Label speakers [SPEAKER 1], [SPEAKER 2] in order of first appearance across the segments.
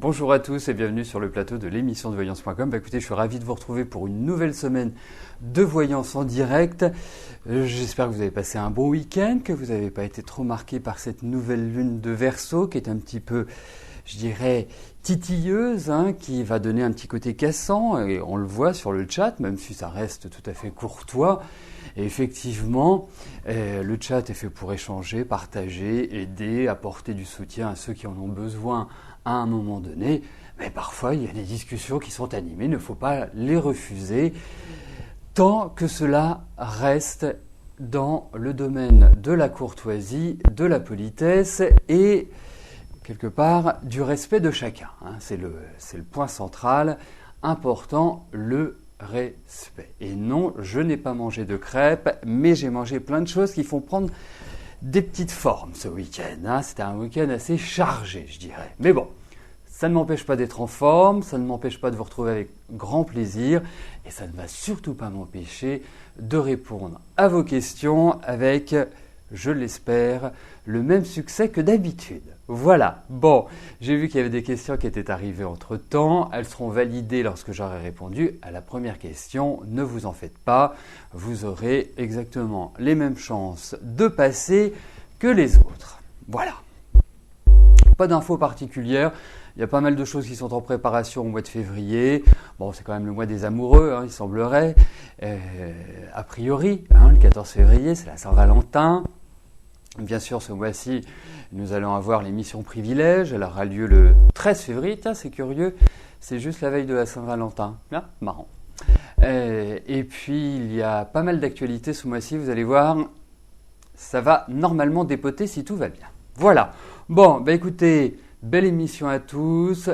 [SPEAKER 1] Bonjour à tous et bienvenue sur le plateau de l'émission de voyance.com. Écoutez, je suis ravi de vous retrouver pour une nouvelle semaine de voyance en direct. J'espère que vous avez passé un bon week-end, que vous n'avez pas été trop marqué par cette nouvelle lune de Verseau qui est un petit peu, je dirais, titilleuse, qui va donner un petit côté cassant. Et on le voit sur le chat, même si ça reste tout à fait courtois. Et effectivement, le chat est fait pour échanger, partager, aider, apporter du soutien à ceux qui en ont besoin à un moment donné. Mais parfois, il y a des discussions qui sont animées, il ne faut pas les refuser, tant que cela reste dans le domaine de la courtoisie, de la politesse et, quelque part, du respect de chacun. C'est le point central, important, le respect. Et non, je n'ai pas mangé de crêpes, mais j'ai mangé plein de choses qui font prendre des petites formes ce week-end. C'était un week-end assez chargé, je dirais. Mais bon, ça ne m'empêche pas d'être en forme, ça ne m'empêche pas de vous retrouver avec grand plaisir, et ça ne va surtout pas m'empêcher de répondre à vos questions avec, je l'espère, le même succès que d'habitude. Voilà. Bon, j'ai vu qu'il y avait des questions qui étaient arrivées entre-temps. Elles seront validées lorsque j'aurai répondu à la première question. Ne vous en faites pas. Vous aurez exactement les mêmes chances de passer que les autres. Voilà. Pas d'infos particulières. Il y a pas mal de choses qui sont en préparation au mois de février. Bon, c'est quand même le mois des amoureux, il semblerait. A priori, le 14 février, c'est la Saint-Valentin. Bien sûr, ce mois-ci, nous allons avoir l'émission Privilège. Elle aura lieu le 13 février. Tiens, c'est curieux. C'est juste la veille de la Saint-Valentin. Marrant. Et puis, il y a pas mal d'actualités ce mois-ci. Vous allez voir, ça va normalement dépoter si tout va bien. Voilà. Bon, écoutez, belle émission à tous.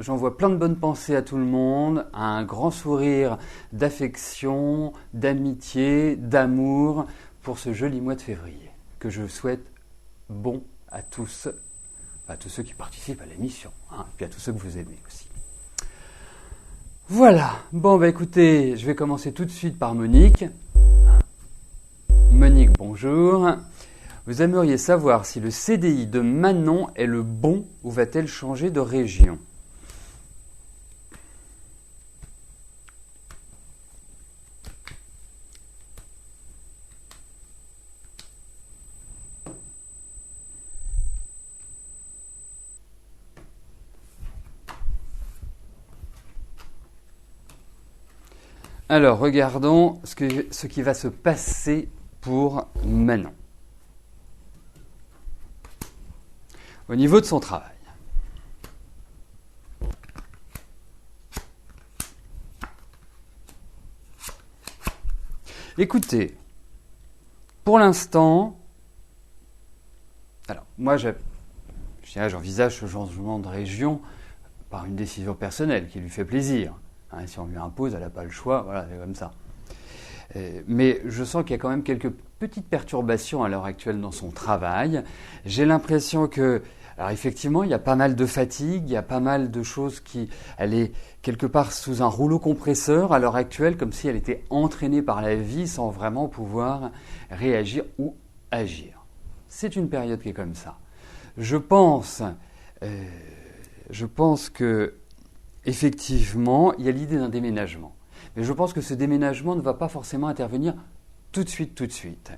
[SPEAKER 1] J'envoie plein de bonnes pensées à tout le monde. Un grand sourire d'affection, d'amitié, d'amour pour ce joli mois de février, que je souhaite bon à tous ceux qui participent à l'émission, et puis à tous ceux que vous aimez aussi. Voilà, bon écoutez, je vais commencer tout de suite par Monique. Monique, bonjour. Vous aimeriez savoir si le CDI de Manon est le bon ou va-t-elle changer de région ? Alors, regardons ce qui va se passer pour Manon. Au niveau de son travail. Écoutez, pour l'instant, alors moi j'envisage ce changement de région par une décision personnelle qui lui fait plaisir. Si on lui impose, elle n'a pas le choix, voilà, c'est comme ça. Mais je sens qu'il y a quand même quelques petites perturbations à l'heure actuelle dans son travail. J'ai l'impression que, alors effectivement, il y a pas mal de fatigue, il y a pas mal de choses elle est quelque part sous un rouleau compresseur à l'heure actuelle, comme si elle était entraînée par la vie sans vraiment pouvoir réagir ou agir. C'est une période qui est comme ça. Je pense que effectivement, il y a l'idée d'un déménagement. Mais je pense que ce déménagement ne va pas forcément intervenir tout de suite.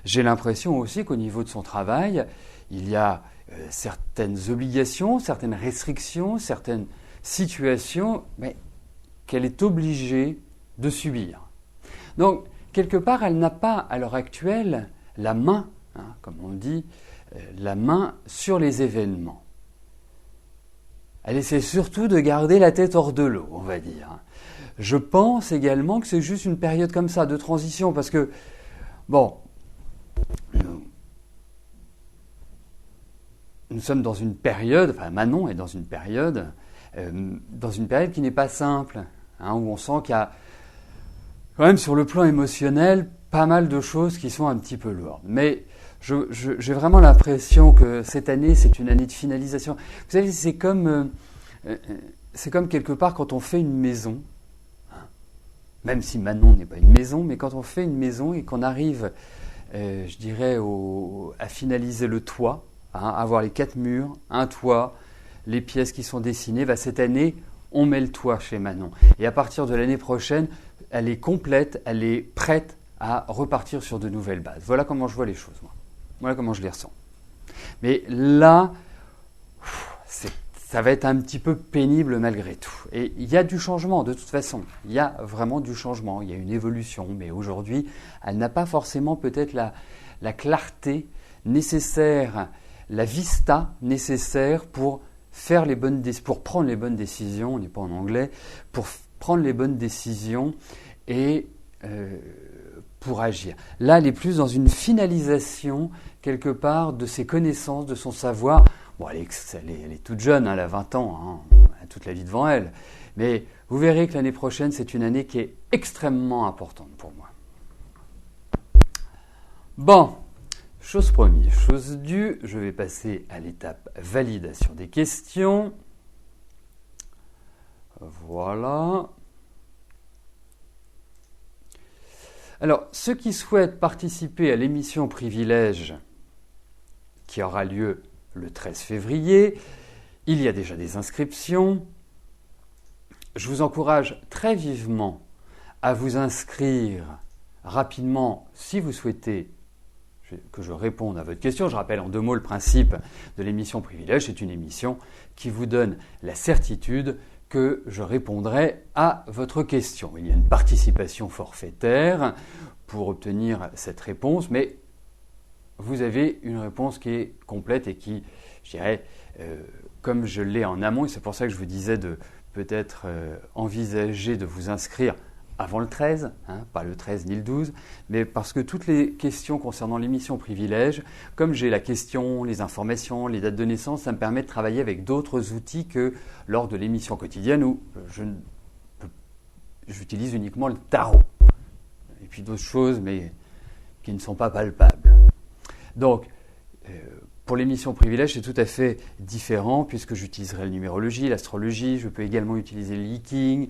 [SPEAKER 1] J'ai l'impression aussi qu'au niveau de son travail, il y a certaines obligations, certaines restrictions, certaines situations qu'elle est obligée de subir. Donc, quelque part, elle n'a pas, à l'heure actuelle, la main, comme on dit, la main sur les événements. Elle essaie surtout de garder la tête hors de l'eau, on va dire. Je pense également que c'est juste une période comme ça, de transition, parce que, nous sommes dans une période, Manon est dans une période qui n'est pas simple, où on sent qu'il y a, quand même sur le plan émotionnel, pas mal de choses qui sont un petit peu lourdes. Mais j'ai vraiment l'impression que cette année, c'est une année de finalisation. Vous savez, c'est comme quelque part quand on fait une maison, même si Manon n'est pas une maison, mais quand on fait une maison et qu'on arrive, je dirais, à finaliser le toit, avoir les 4 murs, un toit, les pièces qui sont dessinées. Cette année, on met le toit chez Manon. Et à partir de l'année prochaine, elle est complète, elle est prête à repartir sur de nouvelles bases. Voilà comment je vois les choses, moi. Voilà comment je les ressens. Mais là, ça va être un petit peu pénible malgré tout. Et il y a du changement, de toute façon. Il y a vraiment du changement, il y a une évolution. Mais aujourd'hui, elle n'a pas forcément peut-être la clarté nécessaire, la vista nécessaire pour prendre les bonnes décisions, on n'est pas en anglais, pour prendre les bonnes décisions et pour agir. Là, elle est plus dans une finalisation, quelque part, de ses connaissances, de son savoir. Bon, elle est toute jeune, elle a 20 ans, elle a toute la vie devant elle. Mais vous verrez que l'année prochaine, c'est une année qui est extrêmement importante pour moi. Bon, chose promise, chose due, je vais passer à l'étape validation des questions. Voilà. Alors, ceux qui souhaitent participer à l'émission Privilège, qui aura lieu le 13 février, il y a déjà des inscriptions. Je vous encourage très vivement à vous inscrire rapidement si vous souhaitez que je réponde à votre question. Je rappelle en 2 mots le principe de l'émission Privilège. C'est une émission qui vous donne la certitude que je répondrai à votre question. Il y a une participation forfaitaire pour obtenir cette réponse, mais vous avez une réponse qui est complète et qui, je dirais, comme je l'ai en amont, et c'est pour ça que je vous disais de peut-être envisager de vous inscrire avant le 13, pas le 13 ni le 12, mais parce que toutes les questions concernant l'émission Privilège, comme j'ai la question, les informations, les dates de naissance, ça me permet de travailler avec d'autres outils que lors de l'émission quotidienne où j'utilise uniquement le tarot. Et puis d'autres choses, mais qui ne sont pas palpables. Donc, pour l'émission Privilège, c'est tout à fait différent puisque j'utiliserai la numérologie, l'astrologie, je peux également utiliser le leaking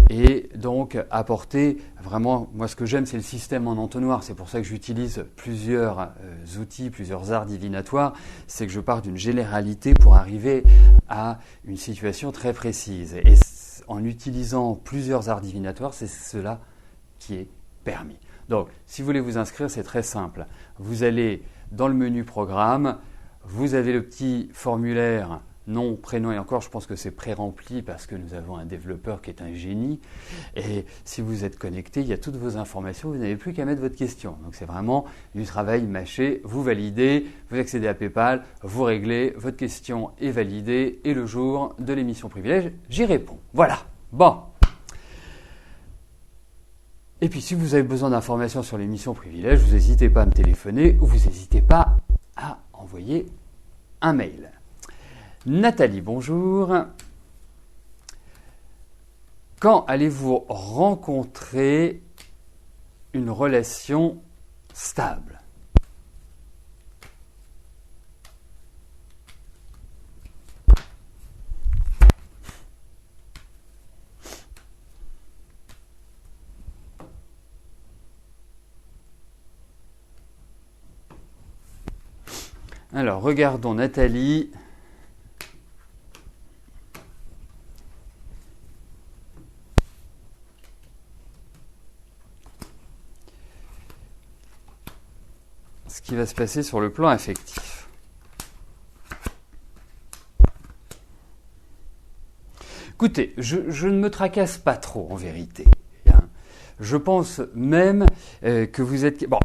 [SPEAKER 1] et donc apporter vraiment, moi ce que j'aime c'est le système en entonnoir, c'est pour ça que j'utilise plusieurs outils, plusieurs arts divinatoires, c'est que je pars d'une généralité pour arriver à une situation très précise. Et en utilisant plusieurs arts divinatoires, c'est cela qui est permis. Donc, si vous voulez vous inscrire, c'est très simple. Vous allez dans le menu programme, vous avez le petit formulaire nom, prénom, et encore je pense que c'est pré-rempli parce que nous avons un développeur qui est un génie. Et si vous êtes connecté, il y a toutes vos informations, vous n'avez plus qu'à mettre votre question. Donc c'est vraiment du travail mâché, vous validez, vous accédez à PayPal, vous réglez, votre question est validée et le jour de l'émission Privilège, j'y réponds. Voilà, bon. Et puis si vous avez besoin d'informations sur l'émission Privilège, vous n'hésitez pas à me téléphoner ou vous n'hésitez pas à envoyer un mail. Nathalie, bonjour. Quand allez-vous rencontrer une relation stable ? Alors, regardons Nathalie. Ce qui va se passer sur le plan affectif. Écoutez, je ne me tracasse pas trop en vérité. Je pense même que vous êtes... Bon,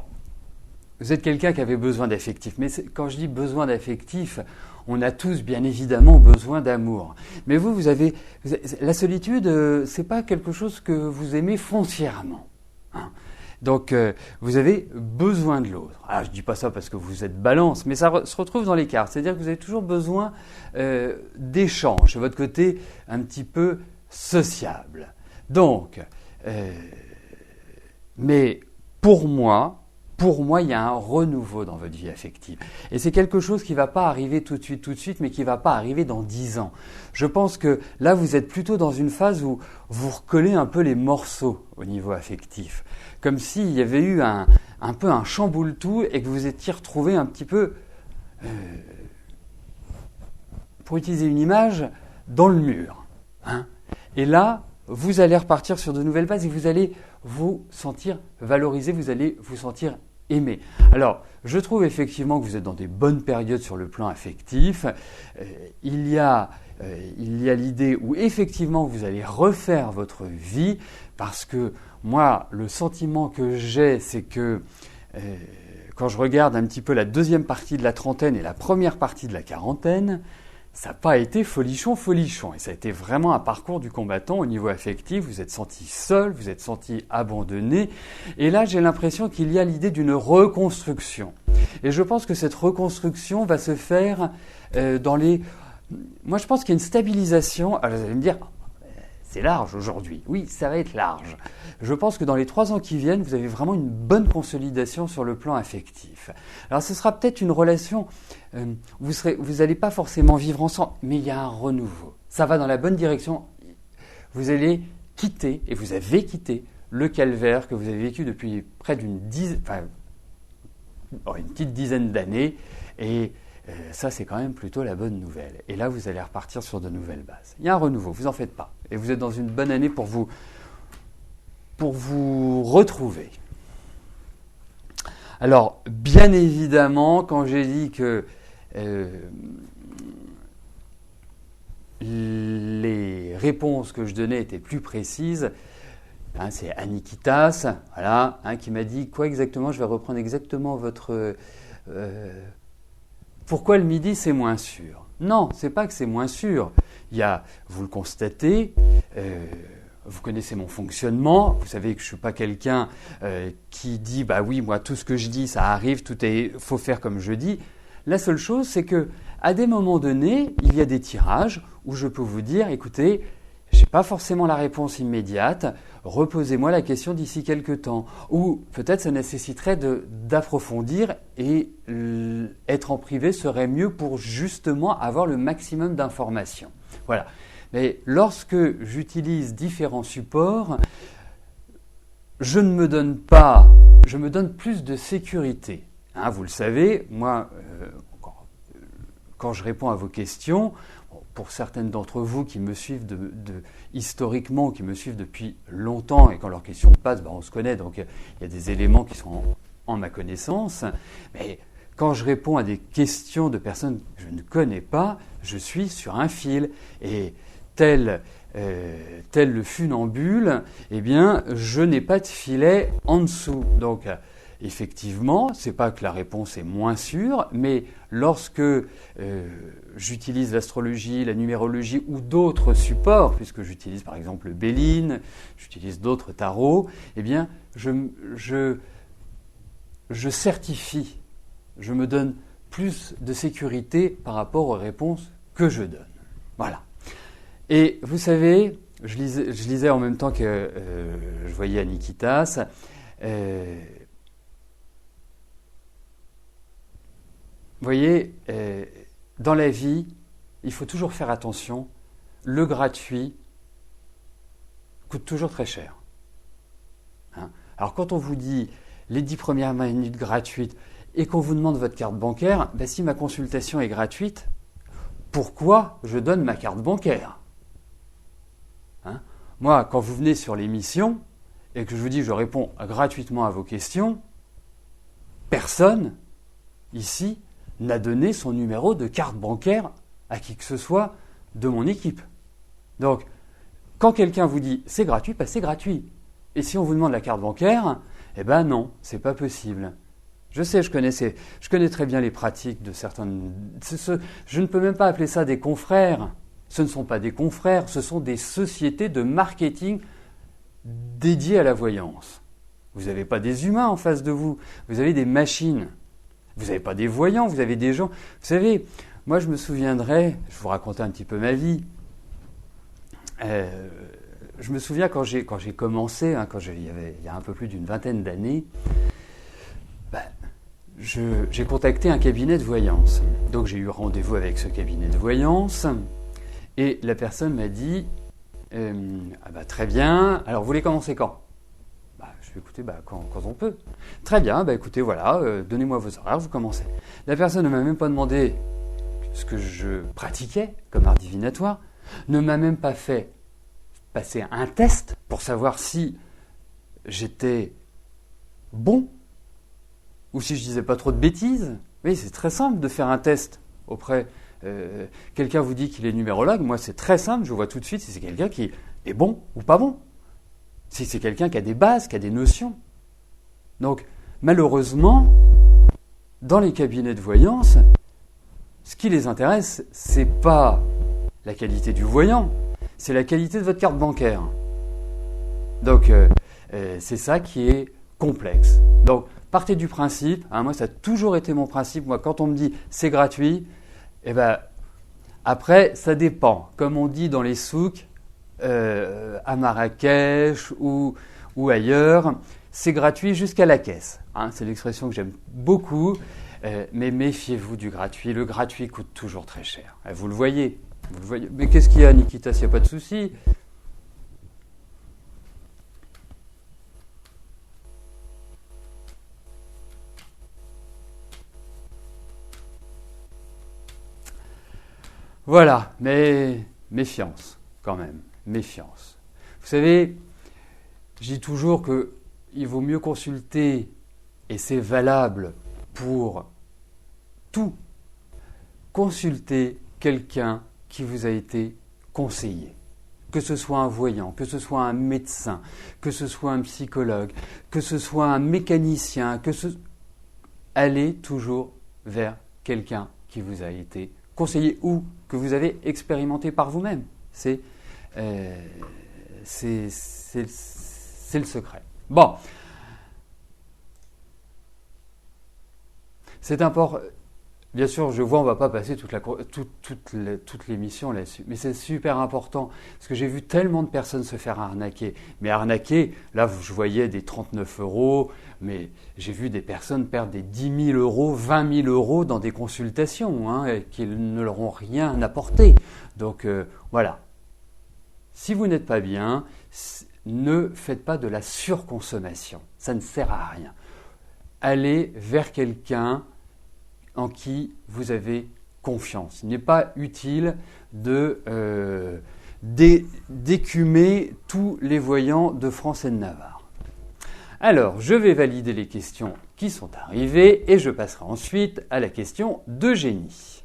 [SPEAKER 1] vous êtes quelqu'un qui avait besoin d'affectif. Mais quand je dis besoin d'affectif, on a tous bien évidemment besoin d'amour. Mais vous avez... La solitude, c'est pas quelque chose que vous aimez foncièrement. Donc, vous avez besoin de l'autre. Alors, je ne dis pas ça parce que vous êtes balance, mais ça se retrouve dans les cartes. C'est-à-dire que vous avez toujours besoin d'échanges, de votre côté un petit peu sociable. Donc, mais pour moi, il y a un renouveau dans votre vie affective. Et c'est quelque chose qui ne va pas arriver tout de suite, mais qui ne va pas arriver dans 10 ans. Je pense que là, vous êtes plutôt dans une phase où vous recollez un peu les morceaux au niveau affectif. Comme s'il y avait eu un peu un chamboule-tout et que vous étiez retrouvé un petit peu pour utiliser une image, dans le mur. Hein. Et là, vous allez repartir sur de nouvelles bases et vous allez vous sentir valorisé, vous allez vous sentir aimé. Alors, je trouve effectivement que vous êtes dans des bonnes périodes sur le plan affectif. Il y a l'idée où effectivement vous allez refaire votre vie parce que moi, le sentiment que j'ai, c'est que quand je regarde un petit peu la deuxième partie de la trentaine et la première partie de la quarantaine, ça n'a pas été folichon. Et ça a été vraiment un parcours du combattant au niveau affectif. Vous êtes senti seul, vous êtes senti abandonné. Et là, j'ai l'impression qu'il y a l'idée d'une reconstruction. Et je pense que cette reconstruction va se faire Moi, je pense qu'il y a une stabilisation. Alors, vous allez me dire, c'est large aujourd'hui. Oui, ça va être large. Je pense que dans les 3 ans qui viennent, vous avez vraiment une bonne consolidation sur le plan affectif. Alors, ce sera peut-être une relation, vous n'allez pas forcément vivre ensemble, mais il y a un renouveau. Ça va dans la bonne direction. Vous allez quitter, et vous avez quitté, le calvaire que vous avez vécu depuis près une petite dizaine d'années. Et ça, c'est quand même plutôt la bonne nouvelle. Et là, vous allez repartir sur de nouvelles bases. Il y a un renouveau, vous en faites pas. Et vous êtes dans une bonne année pour vous retrouver. Alors, bien évidemment, quand j'ai dit que les réponses que je donnais étaient plus précises, c'est Anikitas, voilà, qui m'a dit quoi exactement. Je vais reprendre exactement votre... pourquoi le midi c'est moins sûr? Non, c'est pas que c'est moins sûr. Vous le constatez, vous connaissez mon fonctionnement, vous savez que je suis pas quelqu'un qui dit bah oui, moi tout ce que je dis ça arrive, faut faire comme je dis. La seule chose c'est que à des moments donnés, il y a des tirages où je peux vous dire écoutez, j'ai pas forcément la réponse immédiate, reposez-moi la question d'ici quelques temps. Ou peut-être ça nécessiterait d'approfondir et être en privé serait mieux pour justement avoir le maximum d'informations. Voilà. Mais lorsque j'utilise différents supports, je me donne plus de sécurité. Vous le savez, moi, quand je réponds à vos questions, pour certaines d'entre vous qui me suivent historiquement, qui me suivent depuis longtemps, et quand leurs questions passent, on se connaît, donc il y a des éléments qui sont en ma connaissance. Mais quand je réponds à des questions de personnes que je ne connais pas, je suis sur un fil. Et tel le funambule, eh bien, je n'ai pas de filet en dessous. Donc, effectivement, c'est pas que la réponse est moins sûre, mais lorsque j'utilise l'astrologie, la numérologie ou d'autres supports, puisque j'utilise par exemple le Béline, j'utilise d'autres tarots, eh bien, je certifie, je me donne plus de sécurité par rapport aux réponses que je donne. Voilà. Et vous savez, je lisais en même temps que je voyais Anikitas. Vous voyez, dans la vie, il faut toujours faire attention. Le gratuit coûte toujours très cher. Alors quand on vous dit les 10 premières minutes gratuites et qu'on vous demande votre carte bancaire, si ma consultation est gratuite, pourquoi je donne ma carte bancaire? Moi, quand vous venez sur l'émission et que je vous dis je réponds gratuitement à vos questions, personne ici n'a donné son numéro de carte bancaire à qui que ce soit de mon équipe. Donc, quand quelqu'un vous dit c'est gratuit, c'est gratuit. Et si on vous demande la carte bancaire, non, c'est pas possible. Je sais, je connais très bien les pratiques de certains. Je ne peux même pas appeler ça des confrères. Ce ne sont pas des confrères, ce sont des sociétés de marketing dédiées à la voyance. Vous n'avez pas des humains en face de vous, vous avez des machines. Vous n'avez pas des voyants, vous avez des gens. Vous savez, moi je me souviendrai, je vous racontais un petit peu ma vie. Je me souviens quand j'ai commencé, il y a un peu plus d'une vingtaine d'années, j'ai contacté un cabinet de voyance. Donc j'ai eu rendez-vous avec ce cabinet de voyance et la personne m'a dit très bien, alors vous voulez commencer quand? Je vais écouter quand on peut. Très bien, écoutez, voilà, donnez-moi vos horaires, vous commencez. La personne ne m'a même pas demandé ce que je pratiquais comme art divinatoire, ne m'a même pas fait passer un test pour savoir si j'étais bon ou si je disais pas trop de bêtises. Oui, c'est très simple de faire un test auprès. Quelqu'un vous dit qu'il est numérologue, moi c'est très simple, je vois tout de suite si c'est quelqu'un qui est bon ou pas bon. Si c'est quelqu'un qui a des bases, qui a des notions. Donc, malheureusement, dans les cabinets de voyance, ce qui les intéresse, c'est pas la qualité du voyant, c'est la qualité de votre carte bancaire. Donc, c'est ça qui est complexe. Donc, partez du principe, moi ça a toujours été mon principe, moi quand on me dit c'est gratuit, après ça dépend. Comme on dit dans les souks, à Marrakech ou ailleurs, c'est gratuit jusqu'à la caisse. C'est l'expression que j'aime beaucoup, mais méfiez-vous du gratuit. Le gratuit coûte toujours très cher. Vous le voyez. Mais qu'est-ce qu'il y a, Nikita, s'il n'y a pas de souci? Voilà, mais méfiance quand même, méfiance. Vous savez, je dis toujours qu'il vaut mieux consulter, et c'est valable pour tout, consulter quelqu'un qui vous a été conseillé. Que ce soit un voyant, que ce soit un médecin, que ce soit un psychologue, que ce soit un mécanicien, allez toujours vers quelqu'un qui vous a été conseillé ou que vous avez expérimenté par vous-même. C'est le secret. Bon. C'est important. Bien sûr, je vois, on ne va pas passer toute l'émission là-dessus. Mais c'est super important, parce que j'ai vu tellement de personnes se faire arnaquer. Mais arnaquer, là, je voyais des 39 €, mais j'ai vu des personnes perdre des 10 000 €, 20 000 € dans des consultations, et qui ne leur ont rien apporté. Donc, voilà. Si vous n'êtes pas bien, ne faites pas de la surconsommation. Ça ne sert à rien. Allez vers quelqu'un en qui vous avez confiance. Il n'est pas utile d'écumer tous les voyants de France et de Navarre. Alors, je vais valider les questions qui sont arrivées et je passerai ensuite à la question d'Eugénie.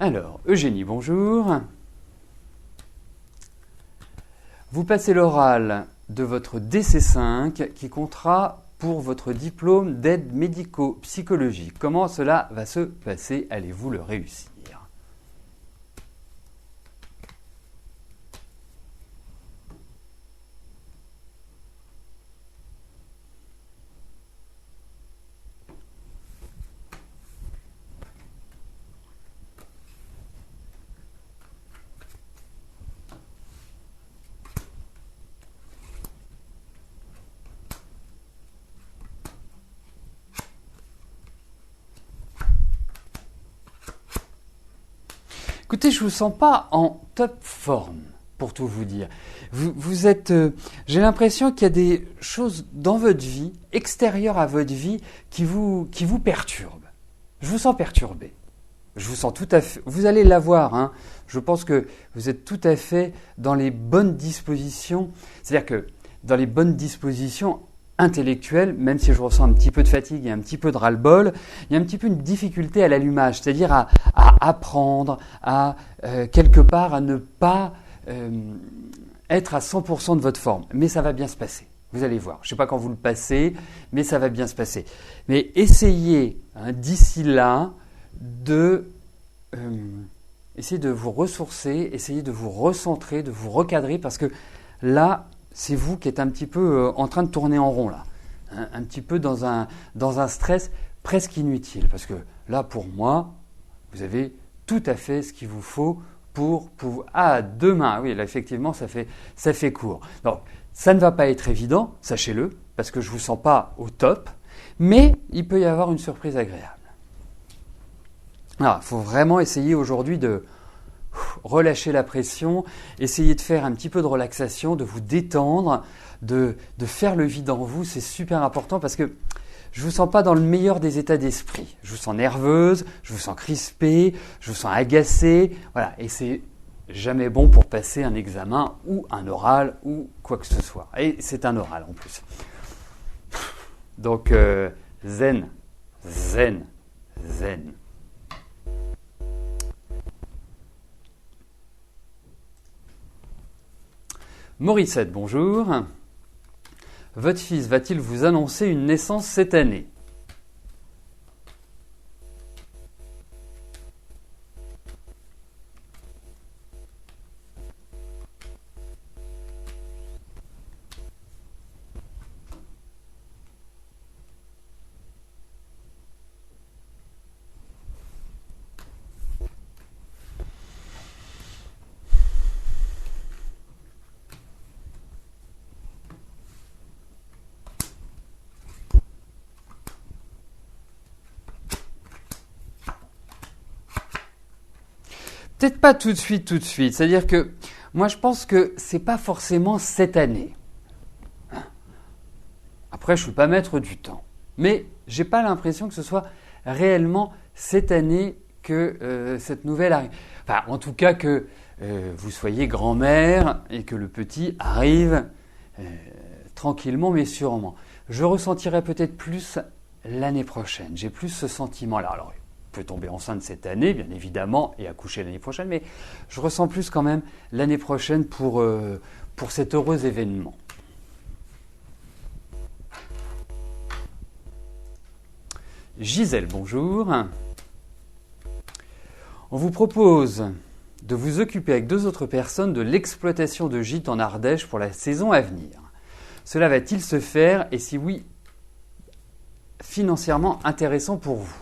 [SPEAKER 1] Alors, Eugénie, bonjour. Vous passez l'oral de votre DC5 qui comptera pour votre diplôme d'aide médico-psychologique. Comment cela va se passer? Allez-vous le réussir? Écoutez, je ne vous sens pas en top forme, pour tout vous dire. Vous êtes, j'ai l'impression qu'il y a des choses dans votre vie, extérieures à votre vie, qui vous perturbent. Je vous sens perturbé. Je vous sens tout à fait... Vous allez l'avoir, Je pense que vous êtes tout à fait dans les bonnes dispositions. C'est-à-dire que dans les bonnes dispositions intellectuelle, même si je ressens un petit peu de fatigue et un petit peu de ras-le-bol, il y a un petit peu une difficulté à l'allumage, c'est-à-dire à apprendre, quelque part à ne pas être à 100% de votre forme. Mais ça va bien se passer, vous allez voir. Je ne sais pas quand vous le passez, mais ça va bien se passer. Mais essayez d'ici là essayez de vous ressourcer, essayez de vous recentrer, de vous recadrer, parce que là, c'est vous qui êtes un petit peu en train de tourner en rond, là. Un petit peu dans un stress presque inutile. Parce que là, pour moi, vous avez tout à fait ce qu'il vous faut pour demain. Oui, là, effectivement, ça fait court. Donc, ça ne va pas être évident, sachez-le, parce que je ne vous sens pas au top, mais il peut y avoir une surprise agréable. Alors, il faut vraiment essayer aujourd'hui de relâcher la pression, essayer de faire un petit peu de relaxation, de vous détendre, de faire le vide en vous. C'est super important parce que je ne vous sens pas dans le meilleur des états d'esprit. Je vous sens nerveuse, je vous sens crispée, je vous sens agacée. Voilà, et c'est jamais bon pour passer un examen ou un oral ou quoi que ce soit. Et c'est un oral en plus. Donc, zen, zen, zen. Morissette, bonjour. Votre fils va-t-il vous annoncer une naissance cette année ? Peut-être pas tout de suite. C'est-à-dire que moi, je pense que c'est pas forcément cette année. Après, je ne suis pas maître du temps. Mais j'ai pas l'impression que ce soit réellement cette année que cette nouvelle arrive. Enfin, en tout cas, que vous soyez grand-mère et que le petit arrive tranquillement mais sûrement. Je ressentirai peut-être plus l'année prochaine. J'ai plus ce sentiment-là. Alors, peut tomber enceinte cette année, bien évidemment, et accoucher l'année prochaine, mais je ressens plus quand même l'année prochaine pour cet heureux événement. Gisèle, bonjour. On vous propose de vous occuper avec 2 autres personnes de l'exploitation de gîtes en Ardèche pour la saison à venir. Cela va-t-il se faire et si oui, financièrement intéressant pour vous ?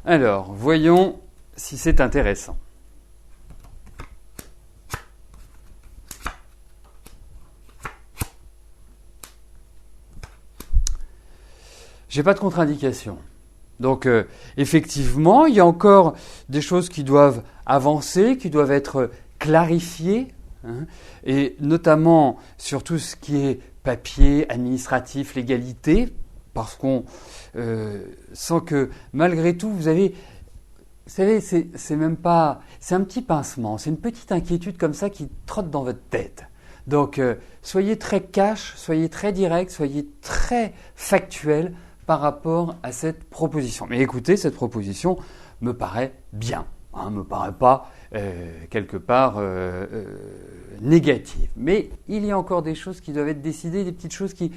[SPEAKER 1] Alors, voyons si c'est intéressant. J'ai pas de contre-indication. Donc, effectivement, il y a encore des choses qui doivent avancer, qui doivent être clarifiées, hein, et notamment sur tout ce qui est papier, administratif, légalité, parce qu'on sent que malgré tout, vous savez, c'est même pas, c'est un petit pincement, c'est une petite inquiétude comme ça qui trotte dans votre tête. Donc, soyez très cash, soyez très direct, soyez très factuel par rapport à cette proposition. Mais écoutez, cette proposition me paraît bien, hein, me paraît pas quelque part négative. Mais il y a encore des choses qui doivent être décidées, des petites choses qui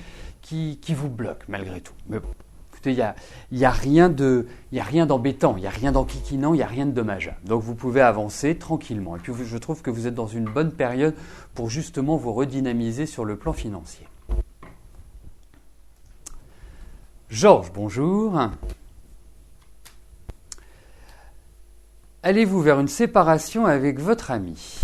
[SPEAKER 1] vous bloquent malgré tout. Mais bon, écoutez, il y a rien d'embêtant, il y a rien d'enquiquinant, il y a rien de dommageable. Donc vous pouvez avancer tranquillement. Et puis je trouve que vous êtes dans une bonne période pour justement vous redynamiser sur le plan financier. Georges, bonjour. Allez-vous vers une séparation avec votre ami ?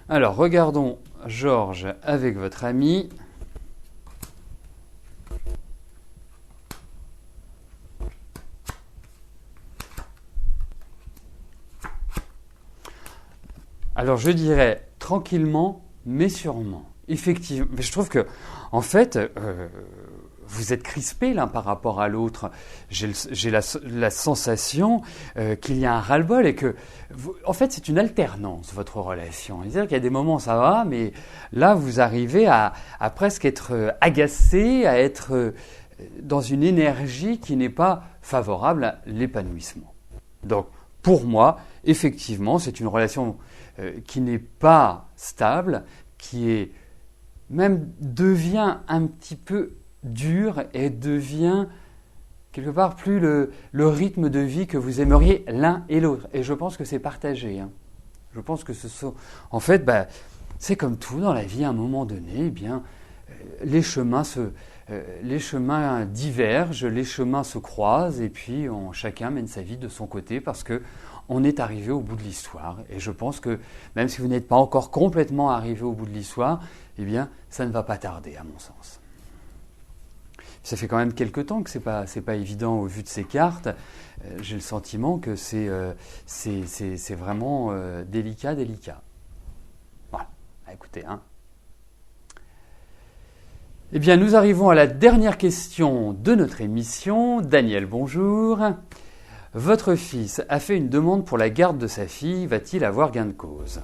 [SPEAKER 1] Alors, regardons Georges avec votre ami. Alors, je dirais tranquillement, mais sûrement. Effectivement, mais je trouve que, en fait, vous êtes crispés l'un par rapport à l'autre. J'ai la sensation qu'il y a un ras-le-bol et que, en fait, c'est une alternance, votre relation. C'est-à-dire qu'il y a des moments, ça va, mais là, vous arrivez à presque être agacé, à être dans une énergie qui n'est pas favorable à l'épanouissement. Donc, pour moi, effectivement, c'est une relation qui n'est pas stable, qui est même devient un petit peu dure et devient quelque part plus le rythme de vie que vous aimeriez l'un et l'autre. Et je pense que c'est partagé. Je pense que en fait, c'est comme tout dans la vie, à un moment donné, les chemins divergent, les chemins se croisent, et puis chacun mène sa vie de son côté parce qu'on est arrivé au bout de l'histoire. Et je pense que même si vous n'êtes pas encore complètement arrivé au bout de l'histoire, ça ne va pas tarder, à mon sens. Ça fait quand même quelques temps que c'est pas évident au vu de ces cartes. J'ai le sentiment que c'est vraiment délicat. Voilà, écoutez. Eh bien, nous arrivons à la dernière question de notre émission. Daniel, bonjour. Votre fils a fait une demande pour la garde de sa fille. Va-t-il avoir gain de cause ?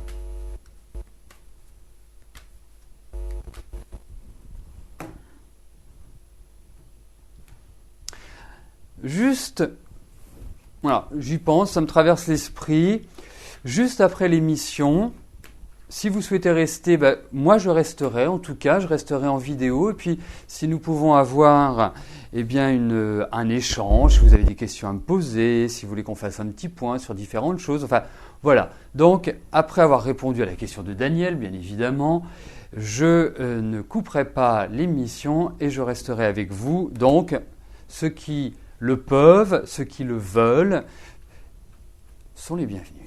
[SPEAKER 1] Juste, voilà, j'y pense, ça me traverse l'esprit. Juste après l'émission, si vous souhaitez rester, moi je resterai, en tout cas, je resterai en vidéo. Et puis, si nous pouvons avoir un échange, si vous avez des questions à me poser, si vous voulez qu'on fasse un petit point sur différentes choses, enfin voilà. Donc, après avoir répondu à la question de Daniel, bien évidemment, je ne couperai pas l'émission et je resterai avec vous. Donc, ceux qui le peuvent, ceux qui le veulent, sont les bienvenus.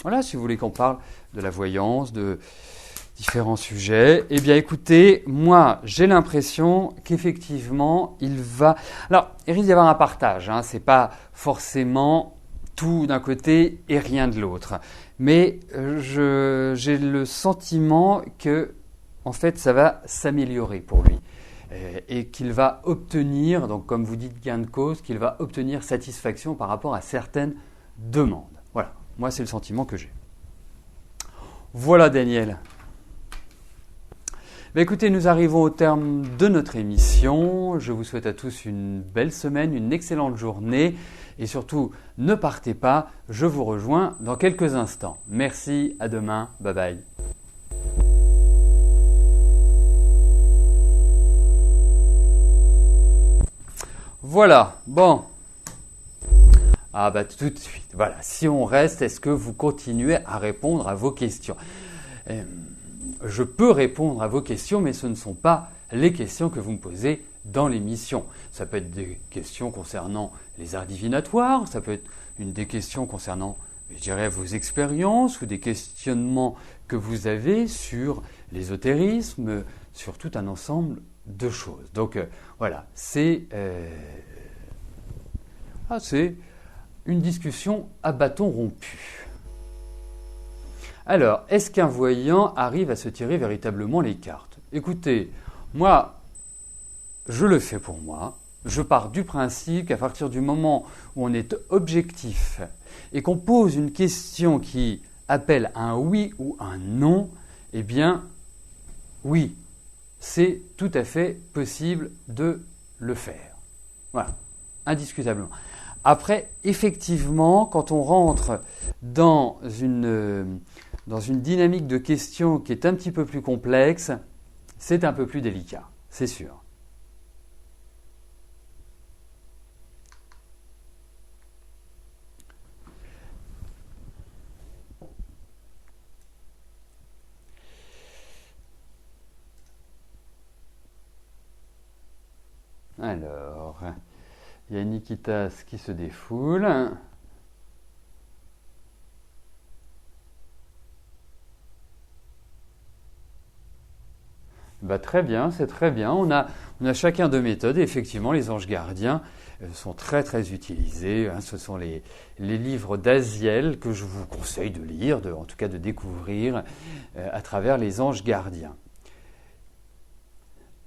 [SPEAKER 1] Voilà, si vous voulez qu'on parle de la voyance, de différents sujets, écoutez, moi, j'ai l'impression qu'effectivement, Alors, il risque d'y avoir un partage, c'est pas forcément tout d'un côté et rien de l'autre. Mais j'ai le sentiment que en fait, ça va s'améliorer pour lui et qu'il va obtenir, donc comme vous dites gain de cause, qu'il va obtenir satisfaction par rapport à certaines demandes. Voilà, moi c'est le sentiment que j'ai. Voilà Daniel. Écoutez, nous arrivons au terme de notre émission. Je vous souhaite à tous une belle semaine, une excellente journée et surtout ne partez pas, je vous rejoins dans quelques instants. Merci, à demain, bye bye. Voilà, bon. Tout de suite. Voilà, si on reste, est-ce que vous continuez à répondre à vos questions ? Je peux répondre à vos questions, mais ce ne sont pas les questions que vous me posez dans l'émission. Ça peut être des questions concernant les arts divinatoires, ça peut être des questions concernant, vos expériences ou des questionnements que vous avez sur l'ésotérisme, sur tout un ensemble de choses. Donc voilà, c'est une discussion à bâton rompu. Alors, est-ce qu'un voyant arrive à se tirer véritablement les cartes ? Écoutez, moi, je le fais pour moi. Je pars du principe qu'à partir du moment où on est objectif et qu'on pose une question qui appelle un oui ou un non, oui, c'est tout à fait possible de le faire. Voilà, indiscutablement. Après, effectivement, quand on rentre dans une dynamique de questions qui est un petit peu plus complexe, c'est un peu plus délicat, c'est sûr. Alors, il y a Nikitas qui se défoule. Très bien, c'est très bien. On a chacun deux méthodes. Et effectivement, les anges gardiens sont très très utilisés. Ce sont les livres d'Aziel que je vous conseille de lire, en tout cas de découvrir à travers les anges gardiens.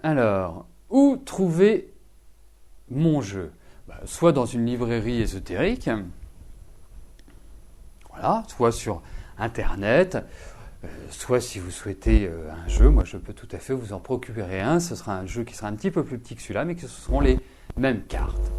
[SPEAKER 1] Alors, où trouver mon jeu ? Soit dans une librairie ésotérique, voilà, soit sur Internet. soit si vous souhaitez un jeu, moi je peux tout à fait vous en procurer un. Ce sera un jeu qui sera un petit peu plus petit que celui-là, mais que ce seront les mêmes cartes.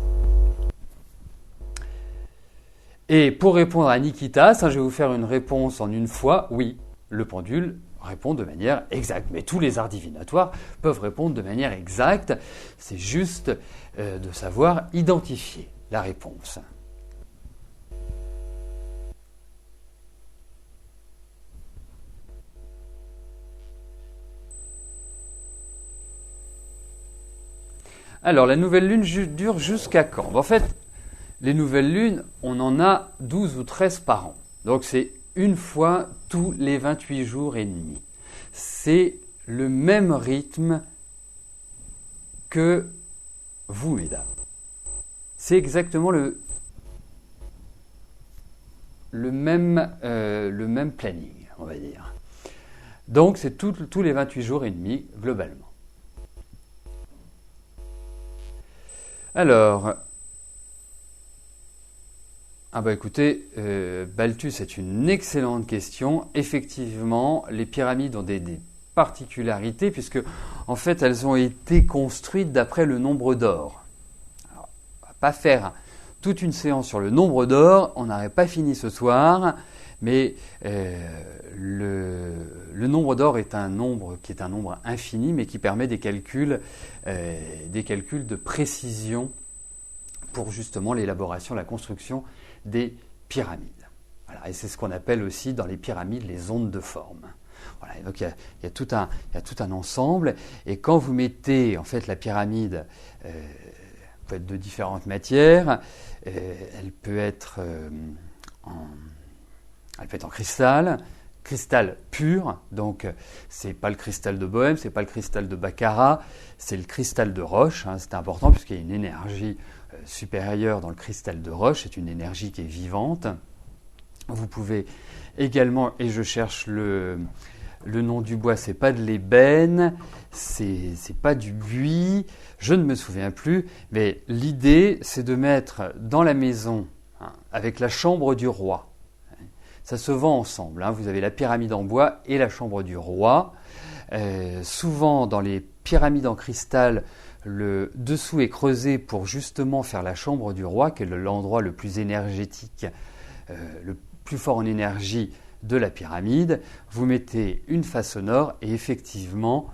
[SPEAKER 1] Et pour répondre à Nikitas, je vais vous faire une réponse en une fois. Oui, le pendule répond de manière exacte. Mais tous les arts divinatoires peuvent répondre de manière exacte. C'est juste de savoir identifier la réponse. Alors, la nouvelle lune dure jusqu'à quand? En fait, les nouvelles lunes, on en a 12 ou 13 par an. Donc c'est une fois tous les 28 jours et demi. C'est le même rythme que vous, mesdames. C'est exactement le même planning, on va dire. Donc c'est tous les 28 jours et demi, globalement. Alors, écoutez, Balthus, c'est une excellente question. Effectivement, les pyramides ont des particularités puisque, en fait, elles ont été construites d'après le nombre d'or. Alors, on ne va pas faire toute une séance sur le nombre d'or, on n'aurait pas fini ce soir, mais le nombre d'or est un nombre qui est un nombre infini, mais qui permet des calculs de précision pour justement l'élaboration, la construction des pyramides. Voilà, et c'est ce qu'on appelle aussi dans les pyramides les ondes de forme. Voilà, donc il y a tout un ensemble, et quand vous mettez en fait la pyramide, peut être de différentes matières, elle peut être en cristal pur, donc c'est pas le cristal de Bohème, c'est pas le cristal de Baccarat, c'est le cristal de roche, c'est important puisqu'il y a une énergie supérieure dans le cristal de roche, c'est une énergie qui est vivante. Vous pouvez également, et je cherche le nom du bois, c'est pas de l'ébène, c'est pas du buis, je ne me souviens plus, mais l'idée c'est de mettre dans la maison, avec la chambre du roi. Ça se vend ensemble, vous avez la pyramide en bois et la chambre du roi. Souvent dans les pyramides en cristal, le dessous est creusé pour justement faire la chambre du roi, qui est l'endroit le plus énergétique, le plus fort en énergie de la pyramide. Vous mettez une face au nord et effectivement,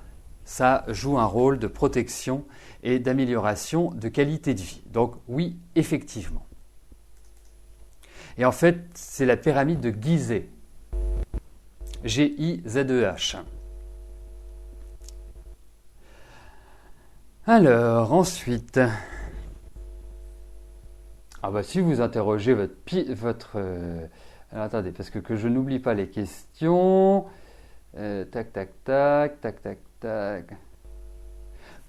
[SPEAKER 1] ça joue un rôle de protection et d'amélioration de qualité de vie. Donc oui, effectivement. Et en fait, c'est la pyramide de Gizeh. G-I-Z-E-H. Alors, ensuite, si vous interrogez votre alors, attendez, parce que je n'oublie pas les questions. Tac.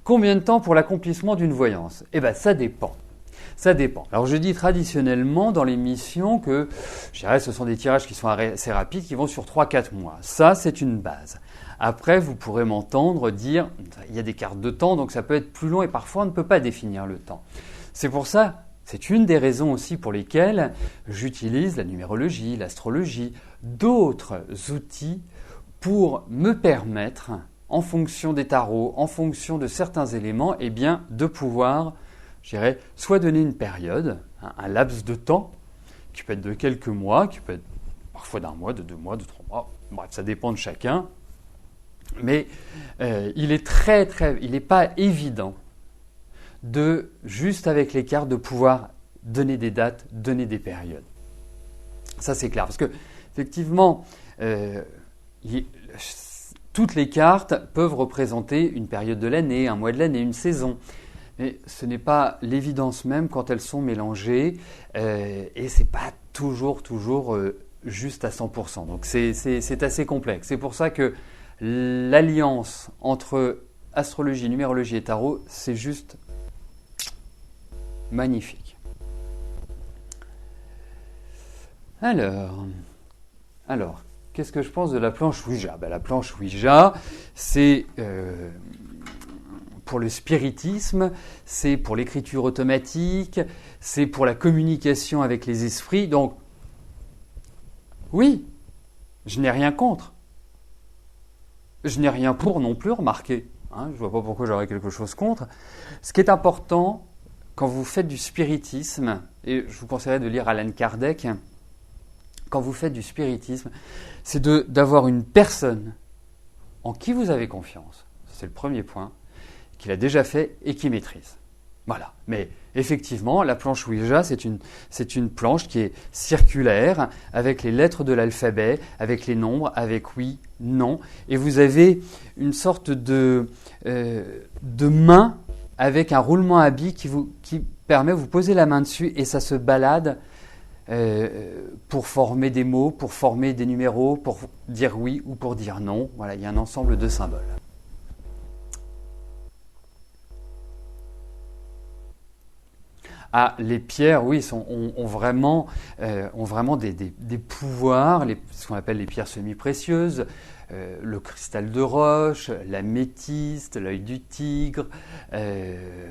[SPEAKER 1] Combien de temps pour l'accomplissement d'une voyance? Ça dépend. Ça dépend. Alors, je dis traditionnellement dans l'émission que, je dirais, ce sont des tirages qui sont assez rapides, qui vont sur 3-4 mois. Ça, c'est une base. Après, vous pourrez m'entendre dire, il y a des cartes de temps, donc ça peut être plus long et parfois on ne peut pas définir le temps. C'est pour ça, c'est une des raisons aussi pour lesquelles j'utilise la numérologie, l'astrologie, d'autres outils pour me permettre, en fonction des tarots, en fonction de certains éléments, de pouvoir, je dirais, soit donner une période, un laps de temps, qui peut être de quelques mois, qui peut être parfois d'un mois, de 2 mois, de 3 mois, bref, ça dépend de chacun. Mais il n'est pas évident de, juste avec les cartes, de pouvoir donner des dates, donner des périodes. Ça, c'est clair. Parce que, effectivement, toutes les cartes peuvent représenter une période de l'année, un mois de l'année, une saison. Mais ce n'est pas l'évidence même quand elles sont mélangées et ce n'est pas toujours juste à 100%. Donc, c'est assez complexe. C'est pour ça que l'alliance entre astrologie, numérologie et tarot, c'est juste magnifique. Alors, qu'est-ce que je pense de la planche Ouija? La planche Ouija, c'est pour le spiritisme, c'est pour l'écriture automatique, c'est pour la communication avec les esprits. Donc, oui, je n'ai rien contre. je n'ai rien pour non plus, remarquez. Je ne vois pas pourquoi j'aurais quelque chose contre. Ce qui est important, quand vous faites du spiritisme, et je vous conseillerais de lire Allan Kardec, quand vous faites du spiritisme, c'est d'avoir une personne en qui vous avez confiance. C'est le premier point, qu'il a déjà fait et qui maîtrise. Voilà. Mais effectivement, la planche Ouija, c'est une planche qui est circulaire, avec les lettres de l'alphabet, avec les nombres, avec oui, non. Et vous avez une sorte de main avec un roulement à billes qui permet, vous posez la main dessus et ça se balade pour former des mots, pour former des numéros, pour dire oui ou pour dire non. Voilà, il y a un ensemble de symboles. Ah, les pierres, oui, ont vraiment des pouvoirs, ce qu'on appelle les pierres semi-précieuses, le cristal de roche, l'améthyste, l'œil du tigre,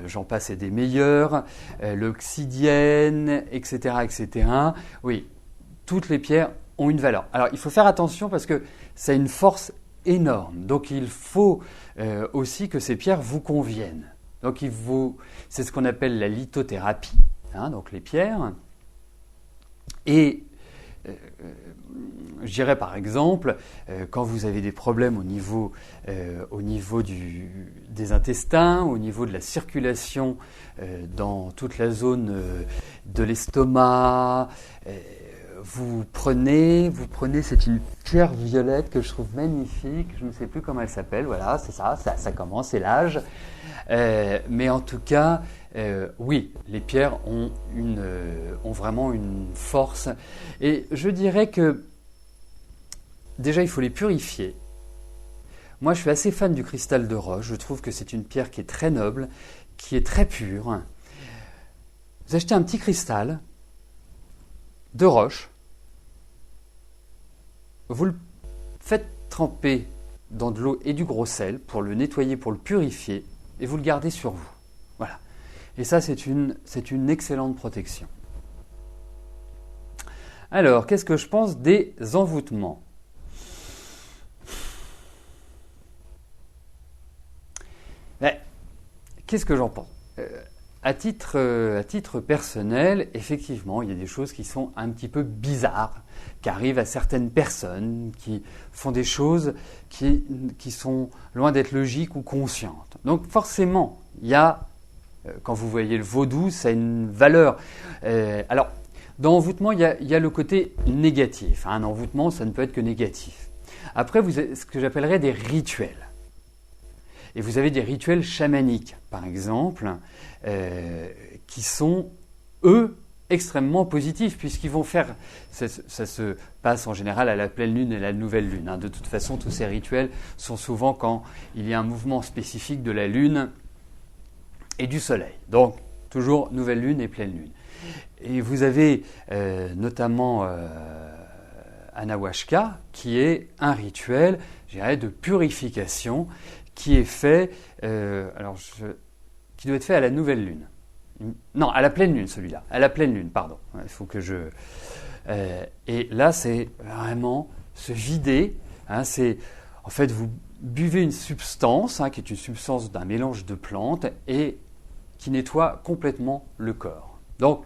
[SPEAKER 1] j'en passe et des meilleurs, l'obsidienne, etc., etc. Oui, toutes les pierres ont une valeur. Alors, il faut faire attention parce que ça a une force énorme. Donc, il faut aussi que ces pierres vous conviennent. Donc, c'est ce qu'on appelle la lithothérapie, donc les pierres. Et je dirais par exemple, quand vous avez des problèmes au niveau des intestins, au niveau de la circulation dans toute la zone de l'estomac, vous prenez, c'est une pierre violette que je trouve magnifique, je ne sais plus comment elle s'appelle, voilà, c'est ça commence, c'est l'âge. Mais en tout cas, oui, les pierres ont vraiment une force. Et je dirais que déjà, il faut les purifier. Moi, je suis assez fan du cristal de roche. Je trouve que c'est une pierre qui est très noble, qui est très pure. Vous achetez un petit cristal de roche, vous le faites tremper dans de l'eau et du gros sel pour le nettoyer, pour le purifier, et vous le gardez sur vous. Voilà. Et ça, c'est une excellente protection. Alors, qu'est-ce que je pense des envoûtements ? Qu'est-ce que j'en pense ? À titre personnel, effectivement, il y a des choses qui sont un petit peu bizarres, qui arrivent à certaines personnes, qui font des choses qui sont loin d'être logiques ou conscientes. Donc forcément, il y a, quand vous voyez le vaudou, ça a une valeur. Alors, dans l'envoûtement, il y a le côté négatif. Un envoûtement, ça ne peut être que négatif. Après, vous avez ce que j'appellerais des rituels. Et vous avez des rituels chamaniques, par exemple, qui sont, eux, extrêmement positifs, puisqu'ils vont faire... Ça se passe en général à la pleine lune et la nouvelle lune. De toute façon, tous ces rituels sont souvent quand il y a un mouvement spécifique de la lune et du soleil. Donc, toujours nouvelle lune et pleine lune. Et vous avez notamment Anahuashka, qui est un rituel, je dirais, de purification, qui est fait, qui doit être fait à la nouvelle lune. Non, à la pleine lune, celui-là. À la pleine lune, pardon. Il faut que je... et là, c'est vraiment se vider. C'est, en fait, vous buvez une substance, qui est une substance d'un mélange de plantes et qui nettoie complètement le corps. Donc,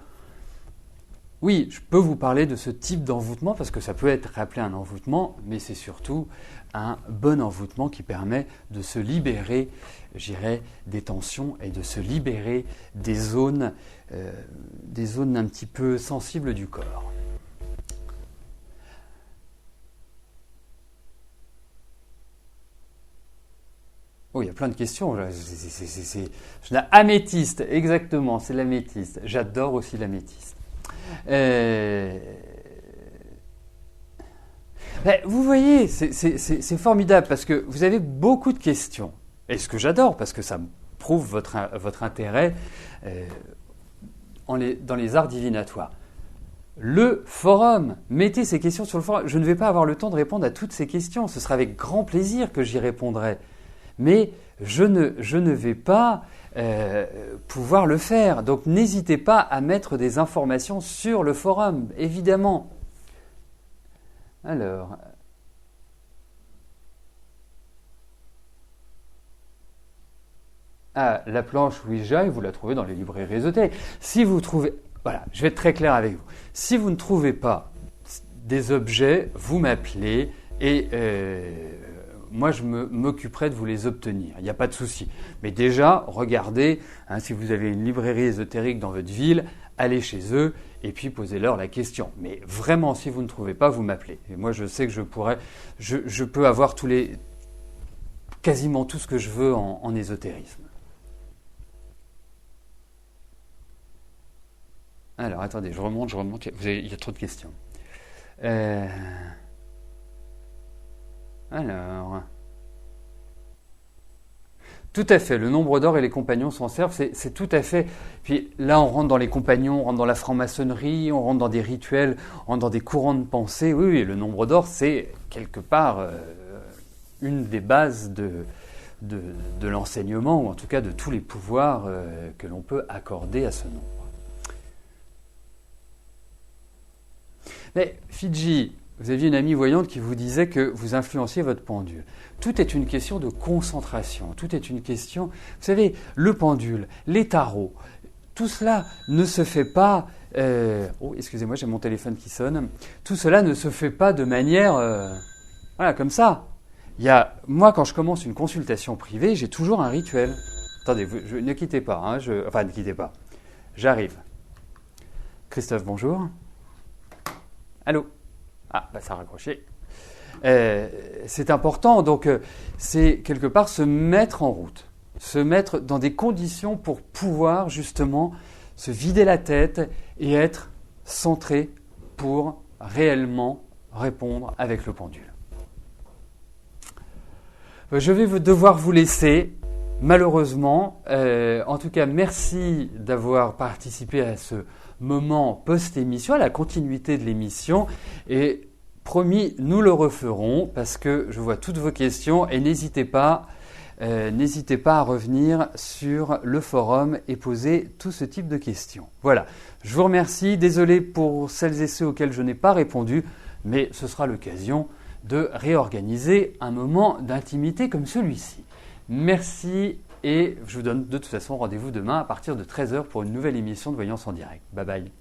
[SPEAKER 1] oui, je peux vous parler de ce type d'envoûtement parce que ça peut être appelé un envoûtement, mais c'est surtout un bon envoûtement qui permet de se libérer, je dirais, des tensions et de se libérer des zones un petit peu sensibles du corps. Oh, il y a plein de questions. Améthyste, exactement, c'est l'améthyste. J'adore aussi l'améthyste. Vous voyez, c'est formidable parce que vous avez beaucoup de questions. Et ce que j'adore, parce que ça prouve votre intérêt dans les arts divinatoires. Le forum, mettez ces questions sur le forum. Je ne vais pas avoir le temps de répondre à toutes ces questions. Ce sera avec grand plaisir que j'y répondrai. Mais je ne vais pas pouvoir le faire. Donc n'hésitez pas à mettre des informations sur le forum, évidemment. Alors, à la planche Ouija et vous la trouvez dans les librairies ésotériques. Si vous trouvez, voilà, je vais être très clair avec vous. Si vous ne trouvez pas des objets, vous m'appelez et moi je m'occuperai de vous les obtenir. Il n'y a pas de souci. Mais déjà, regardez, si vous avez une librairie ésotérique dans votre ville, allez chez eux et puis posez-leur la question. Mais vraiment, si vous ne trouvez pas, vous m'appelez. Et moi, je sais que je peux avoir quasiment tout ce que je veux en ésotérisme. Alors, attendez, je remonte. Il y a trop de questions. Alors... Tout à fait, le nombre d'or et les compagnons s'en servent, c'est tout à fait. Puis là, on rentre dans les compagnons, on rentre dans la franc-maçonnerie, on rentre dans des rituels, on rentre dans des courants de pensée. Oui, le nombre d'or, c'est quelque part une des bases de l'enseignement, ou en tout cas de tous les pouvoirs que l'on peut accorder à ce nombre. Mais Fidji, vous aviez une amie voyante qui vous disait que vous influenciez votre pendule. Tout est une question de concentration, tout est une question... Vous savez, le pendule, les tarots, tout cela ne se fait pas... excusez-moi, j'ai mon téléphone qui sonne. Tout cela ne se fait pas de manière... voilà, comme ça. Moi, quand je commence une consultation privée, j'ai toujours un rituel. Attendez, ne quittez pas. Ne quittez pas. J'arrive. Christophe, bonjour. Allô ? Ah, ça a raccroché. C'est important, donc c'est quelque part se mettre en route, se mettre dans des conditions pour pouvoir justement se vider la tête et être centré pour réellement répondre avec le pendule. Je vais devoir vous laisser, malheureusement. En tout cas, merci d'avoir participé à ce moment post-émission, à la continuité de l'émission. Et promis, nous le referons parce que je vois toutes vos questions et n'hésitez pas à revenir sur le forum et poser tout ce type de questions. Voilà, je vous remercie. Désolé pour celles et ceux auxquels je n'ai pas répondu, mais ce sera l'occasion de réorganiser un moment d'intimité comme celui-ci. Merci et je vous donne de toute façon rendez-vous demain à partir de 13h pour une nouvelle émission de Voyance en direct. Bye bye.